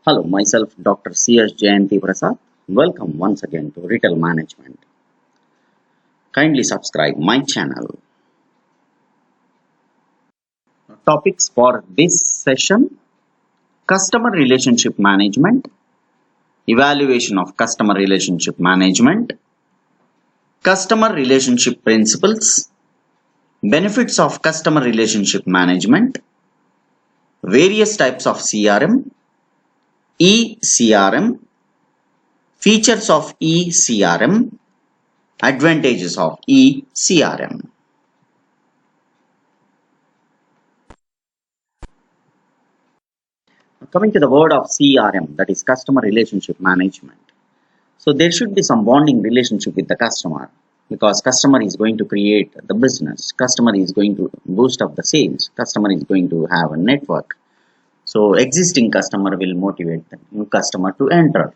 Hello, myself Dr. C.S. Jayanti Prasad. Welcome once again to Retail Management. Kindly subscribe my channel. Topics for this session: Customer Relationship Management, Evaluation of Customer Relationship Management, Customer Relationship Principles, Benefits of Customer Relationship Management, Various Types of CRM, eCRM, Features of eCRM, Advantages of eCRM. Coming to the word of CRM, that is Customer Relationship Management. So there should be some bonding relationship with the customer, because customer is going to create the business, customer is going to boost up the sales, customer is going to have a network. So existing customer will motivate the new customer to enter.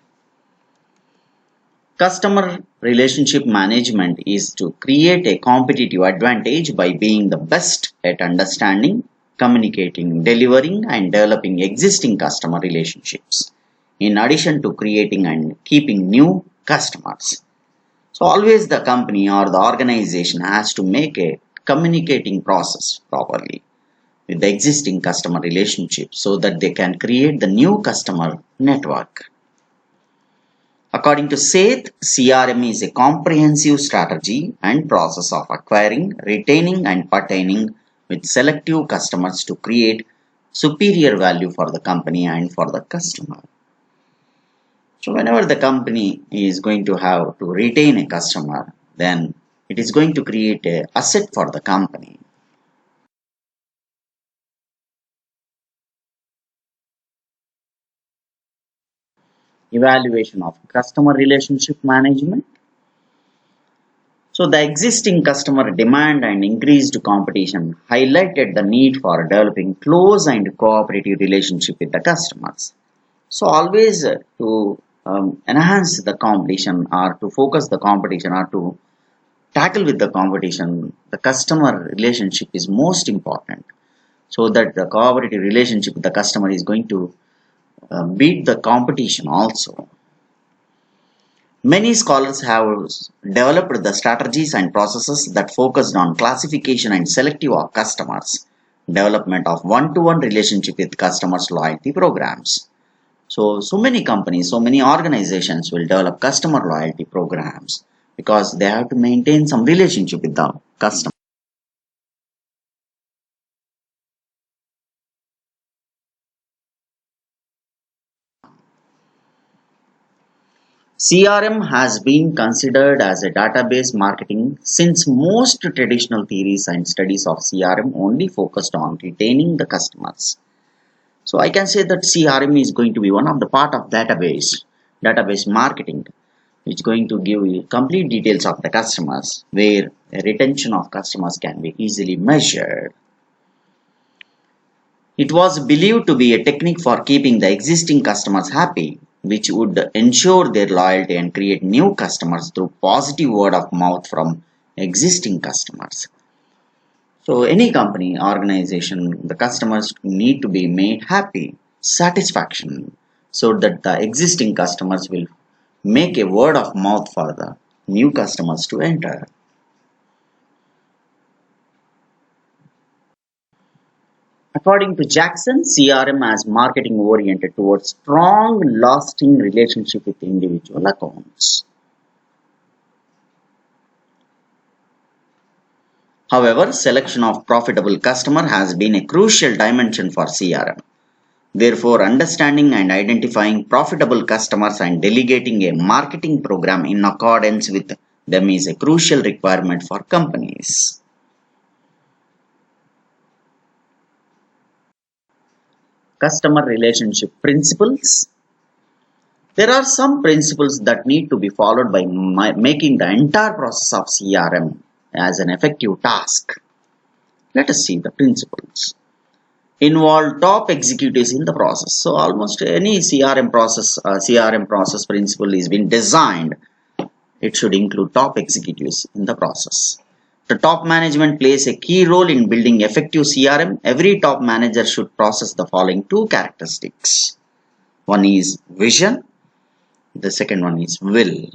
Customer relationship management is to create a competitive advantage by being the best at understanding, communicating, delivering, and developing existing customer relationships, in addition to creating and keeping new customers. So always the company or the organization has to make a communicating process properly with the existing customer relationship so that they can create the new customer network. According to Seth, CRM is a comprehensive strategy and process of acquiring, retaining, and pertaining with selective customers to create superior value for the company and for the customer. So whenever the company is going to have to retain a customer, then it is going to create an asset for the company. Evaluation of customer relationship management. So the existing customer demand and increased competition highlighted the need for developing close and cooperative relationship with the customers. So always to enhance the competition, or to focus the competition, or to tackle with the competition, the customer relationship is most important, so that the cooperative relationship with the customer is going to beat the competition also. Many scholars have developed the strategies and processes that focused on classification and selective of customers, development of one-to-one relationship with customers, loyalty programs. So many companies, so many organizations will develop customer loyalty programs because they have to maintain some relationship with the customer. CRM has been considered as a database marketing, since most traditional theories and studies of CRM only focused on retaining the customers. So I can say that CRM is going to be one of the part of database marketing, which is going to give you complete details of the customers, where retention of customers can be easily measured. It was believed to be a technique for keeping the existing customers happy, which would ensure their loyalty and create new customers through positive word of mouth from existing customers. So any company, organization, the customers need to be made happy, satisfaction, so that the existing customers will make a word of mouth for the new customers to enter. According to Jackson, CRM as marketing oriented towards strong, lasting relationship with individual accounts. However, selection of profitable customer has been a crucial dimension for CRM. Therefore, understanding and identifying profitable customers and delegating a marketing program in accordance with them is a crucial requirement for companies. Customer relationship principles. There are some principles that need to be followed by making the entire process of CRM as an effective task. Let us see the principles. Involve top executives in the process. So almost any CRM process principle is been designed. It should include top executives in the process. The top management plays a key role in building effective CRM. Every top manager should possess the following two characteristics. One is vision, the second one is will.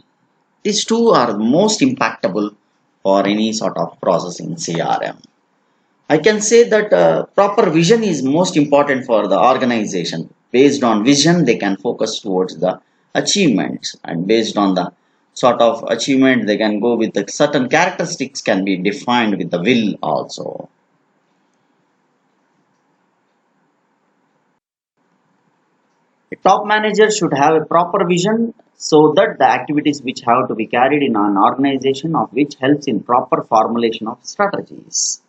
These two are most impactable for any sort of process in CRM. I can say that proper vision is most important for the organization. Based on vision, they can focus towards the achievements, and based on the sort of achievement, they can go with the certain characteristics can be defined with the will also. A top manager should have a proper vision so that the activities which have to be carried in an organization of which helps in proper formulation of strategies.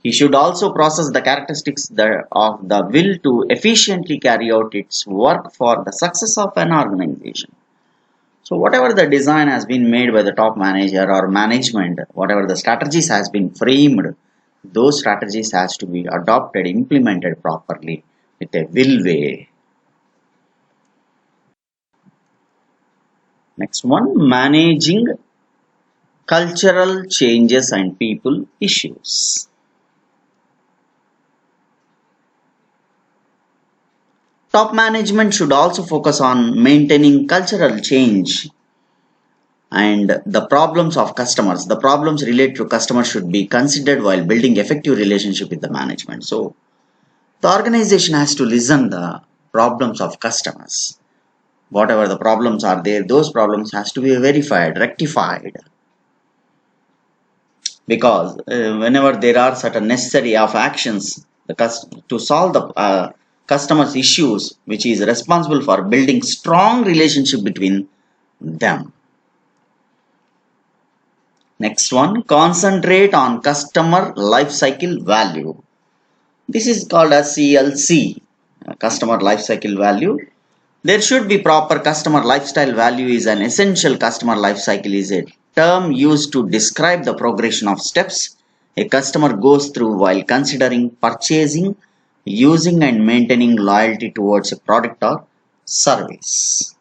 He should also process the characteristics of the will to efficiently carry out its work for the success of an organization. So whatever the design has been made by the top manager or management, whatever the strategies has been framed, those strategies has to be adopted, implemented properly with a will way. Next one, managing cultural changes and people issues. Top management should also focus on maintaining cultural change and the problems of customers. The problems related to customers should be considered while building effective relationship with the management. So the organization has to listen the problems of customers. Whatever the problems are there, those problems has to be verified, rectified. Because whenever there are certain necessary of actions to solve the customers issues, which is responsible for building strong relationship between them. Next one, concentrate on customer life cycle value. This is called as CLC, customer life cycle value. There should be proper customer lifestyle value is an essential. Customer life cycle is a term used to describe the progression of steps a customer goes through while considering purchasing, using and maintaining loyalty towards a product or service.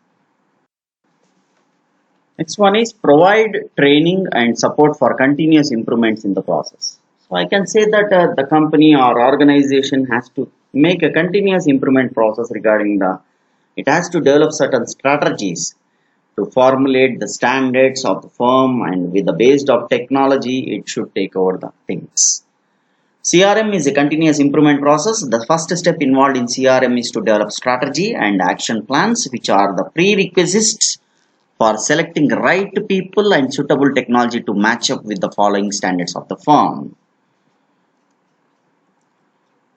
Next one is provide training and support for continuous improvements in the process. So I can say that the company or organization has to make a continuous improvement process regarding it has to develop certain strategies to formulate the standards of the firm, and with the base of technology it should take over the things. CRM is a continuous improvement process. The first step involved in CRM is to develop strategy and action plans, which are the prerequisites for selecting right people and suitable technology to match up with the following standards of the firm.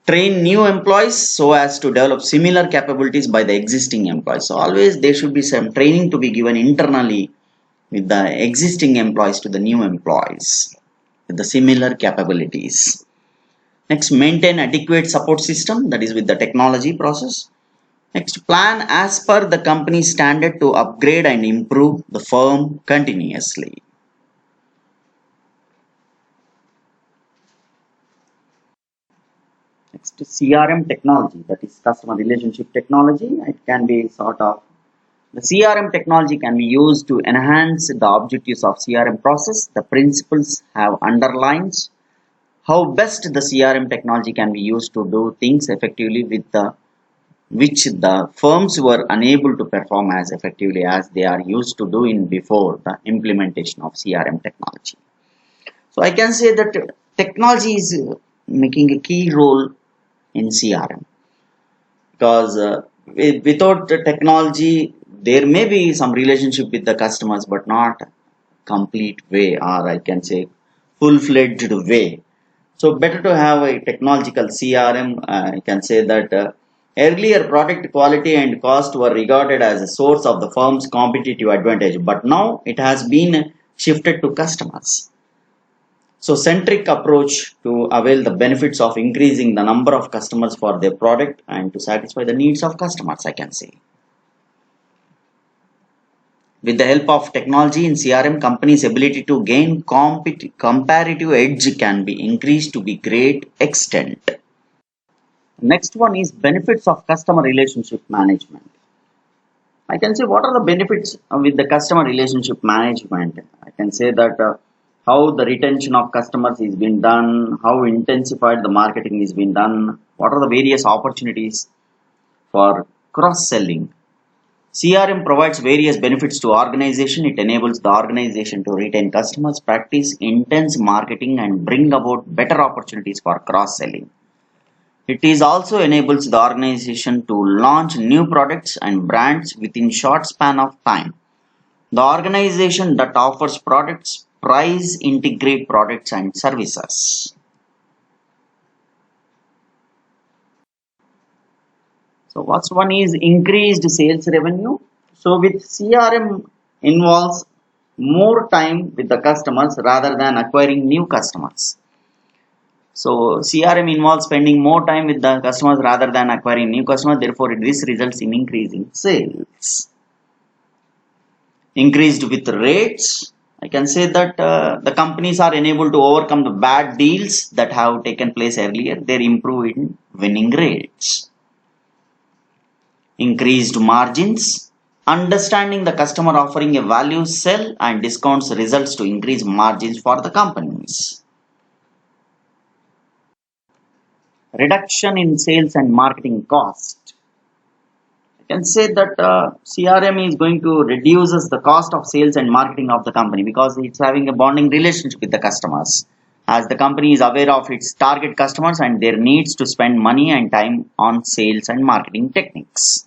Train new employees so as to develop similar capabilities by the existing employees. So always there should be some training to be given internally with the existing employees to the new employees with the similar capabilities. Next, maintain adequate support system, that is with the technology process. Next, plan as per the company standard to upgrade and improve the firm continuously. Next, CRM technology, that is customer relationship technology. It can be sort of the CRM technology can be used to enhance the objectives of CRM process. The principles have underlines how best the CRM technology can be used to do things effectively with the which the firms were unable to perform as effectively as they are used to do in before the implementation of CRM technology. So I can say that technology is making a key role in CRM because without the technology there may be some relationship with the customers but not complete way, or I can say full-fledged way. So better to have a technological CRM. I can say that earlier product quality and cost were regarded as a source of the firm's competitive advantage, but now it has been shifted to customers. So centric approach to avail the benefits of increasing the number of customers for their product and to satisfy the needs of customers, I can say. With the help of technology in CRM, companies' ability to gain comparative edge can be increased to be great extent. Next one is benefits of customer relationship management. I can say what are the benefits with the customer relationship management. I can say that how the retention of customers is being done, how intensified the marketing is being done, what are the various opportunities for Cross-selling. CRM provides various benefits to organization. It enables the organization to retain customers, practice intense marketing, and bring about better opportunities for cross-selling. It is also enables the organization to launch new products and brands within short span of time. The organization that offers products price integrate products and services. So what's one is increased sales revenue. So with CRM involves more time with the customers rather than acquiring new customers. So CRM involves spending more time with the customers rather than acquiring new customers. Therefore, this results in increasing sales. Increased with rates. I can say that the companies are unable to overcome the bad deals that have taken place earlier. They improve in winning rates. Increased margins. Understanding the customer offering a value sell and discounts results to increase margins for the companies. Reduction in sales and marketing cost. I can say that CRM is going to reduces the cost of sales and marketing of the company because it's having a bonding relationship with the customers. As the company is aware of its target customers and their needs to spend money and time on sales and marketing techniques.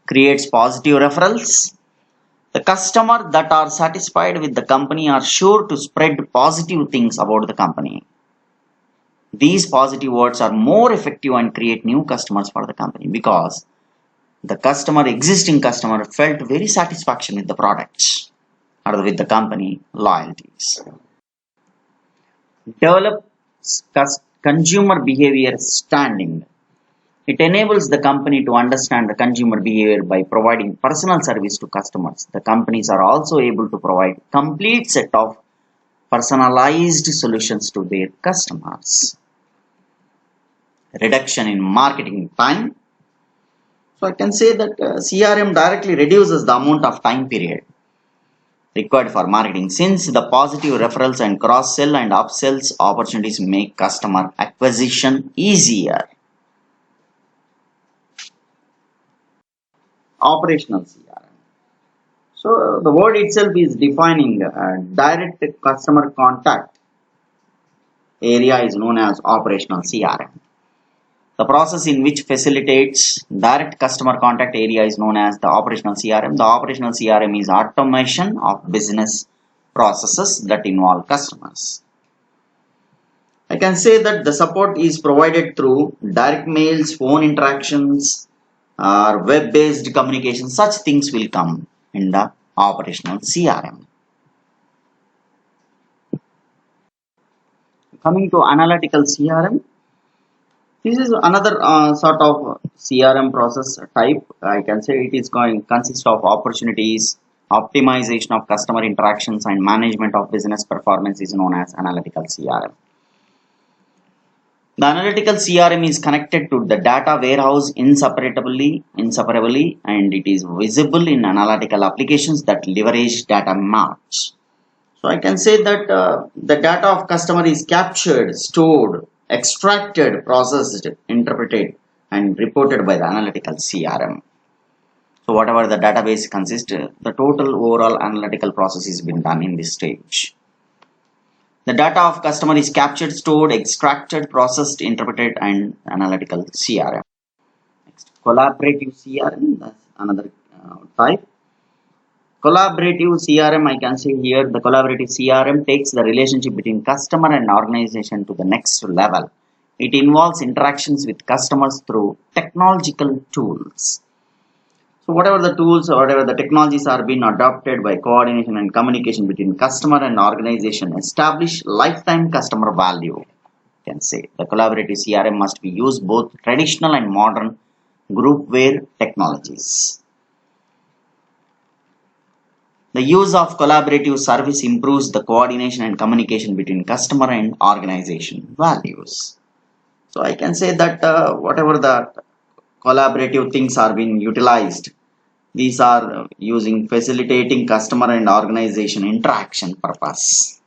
Creates positive referrals. The customer that are satisfied with the company are sure to spread positive things about the company. These positive words are more effective and create new customers for the company because the existing customer felt very satisfaction with the products or with the company loyalties. Develops consumer behavior standing. It enables the company to understand the consumer behavior by providing personal service to customers. The companies are also able to provide complete set of personalized solutions to their customers. Reduction in marketing time. So I can say that CRM directly reduces the amount of time period required for marketing since the positive referrals and cross-sell and upsells opportunities make customer acquisition easier. Operational CRM. So the word itself is defining direct customer contact area is known as operational CRM. The process in which facilitates direct customer contact area is known as the operational CRM. The operational CRM is automation of business processes that involve customers. I can say that the support is provided through direct mails, phone interactions, or web-based communication. Such things will come in the operational CRM. Coming to analytical CRM. This is another sort of CRM process type. I can say it is going consist of opportunities, optimization of customer interactions, and management of business performance is known as analytical CRM. The analytical CRM is connected to the data warehouse inseparably, and it is visible in analytical applications that leverage data marts. So I can say that the data of customer is captured, stored, extracted, processed, interpreted, and reported by the analytical CRM. So whatever the database consists, the total overall analytical process is being done in this stage. The data of customer is captured, stored, extracted, processed, interpreted, and analytical CRM. Next, collaborative CRM, that's another type. Collaborative CRM, I can say here, the collaborative CRM takes the relationship between customer and organization to the next level. It involves interactions with customers through technological tools. So whatever the tools or whatever the technologies are being adopted by coordination and communication between customer and organization establish lifetime customer value. You can say the collaborative CRM must be used both traditional and modern groupware technologies. The use of collaborative service improves the coordination and communication between customer and organization values. So I can say that whatever the collaborative things are being utilized, these are using facilitating customer and organization interaction purpose.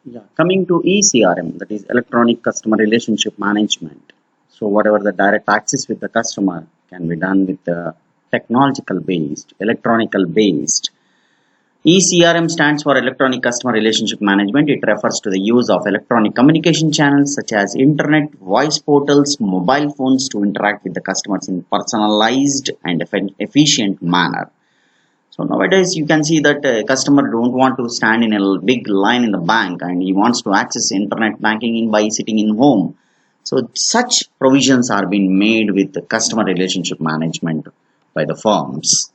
Yeah, coming to ECRM, that is electronic customer relationship management. So whatever the direct access with the customer can be done with the technological based, electronical based. ECRM stands for Electronic Customer Relationship Management. It refers to the use of electronic communication channels such as internet, voice portals, mobile phones to interact with the customers in personalized and efficient manner. So nowadays you can see that a customer don't want to stand in a big line in the bank and he wants to access internet banking by sitting in home. So such provisions are being made with the customer relationship management by the firms.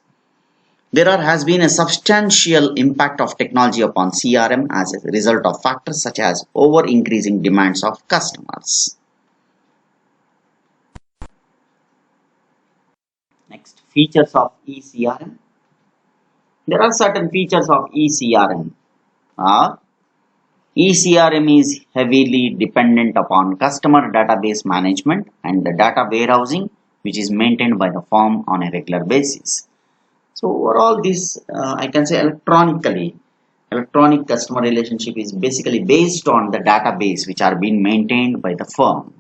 There has been a substantial impact of technology upon CRM as a result of factors such as over increasing demands of customers. Next, features of ECRM. There are certain features of ECRM. ECRM is heavily dependent upon customer database management and the data warehousing, which is maintained by the firm on a regular basis. So overall this I can say electronic customer relationship is basically based on the database which are being maintained by the firm.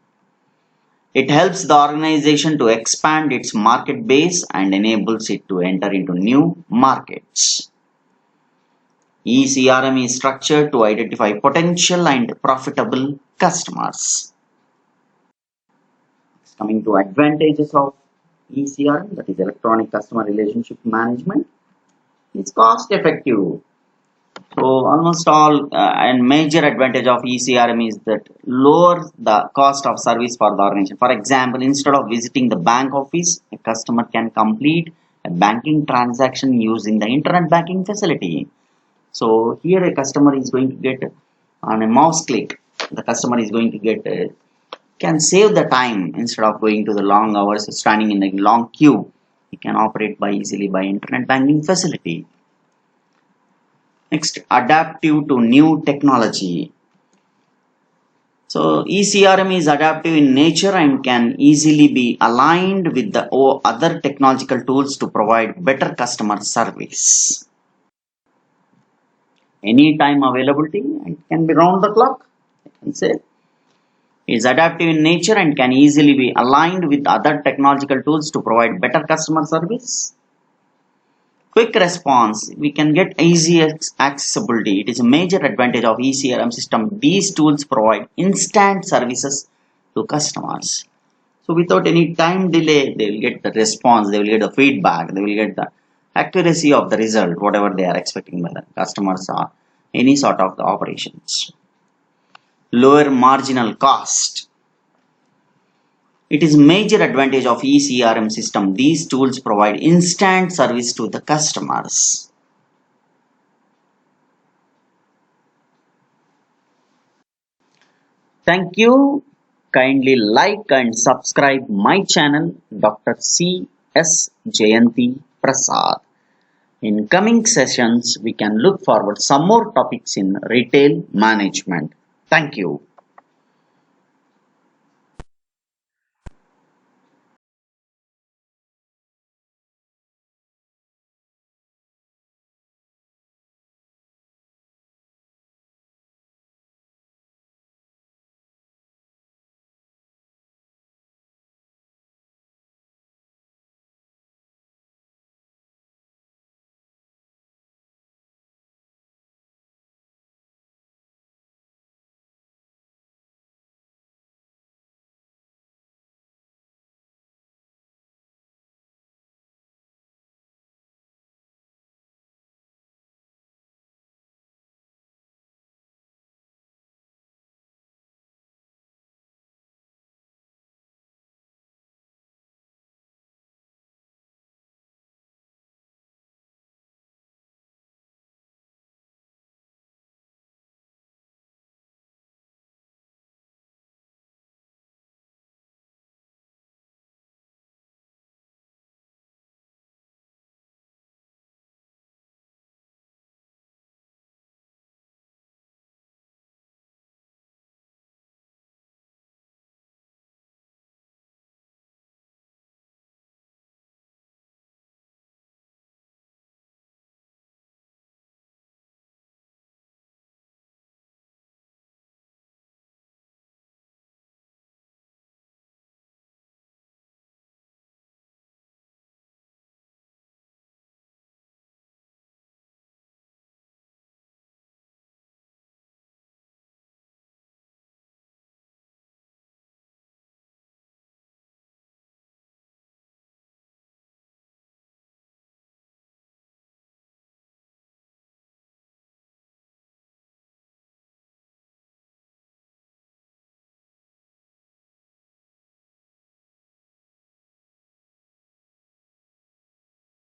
It helps the organization to expand its market base and enables it to enter into new markets. ECRM is structured to identify potential and profitable customers. Coming to advantages of ECRM, that is Electronic Customer Relationship Management, it's cost effective. So almost all and major advantage of ECRM is that lowers the cost of service for the organization. For example, instead of visiting the bank office, a customer can complete a banking transaction using the internet banking facility. So here a customer is going to get on a mouse click, the customer is going to get can save the time instead of going to the long hours standing in a long queue. He can operate by easily by internet banking facility. Next, adaptive to new technology. So ECRM is adaptive in nature and can easily be aligned with the other technological tools to provide better customer service. Anytime availability and can be round the clock, I can say. Is adaptive in nature and can easily be aligned with other technological tools to provide better customer service. Quick response, we can get easy accessibility. It is a major advantage of ECRM system. These tools provide instant services to customers. So without any time delay, they will get the response, they will get the feedback, they will get the accuracy of the result, whatever they are expecting by the customers or any sort of the operations. Lower marginal cost. It is major advantage of ECRM system. These tools provide instant service to the customers. Thank you. Kindly like and subscribe my channel, Dr. C.S. Jayanti Prasad. In coming sessions, we can look forward some more topics in retail management. Thank you.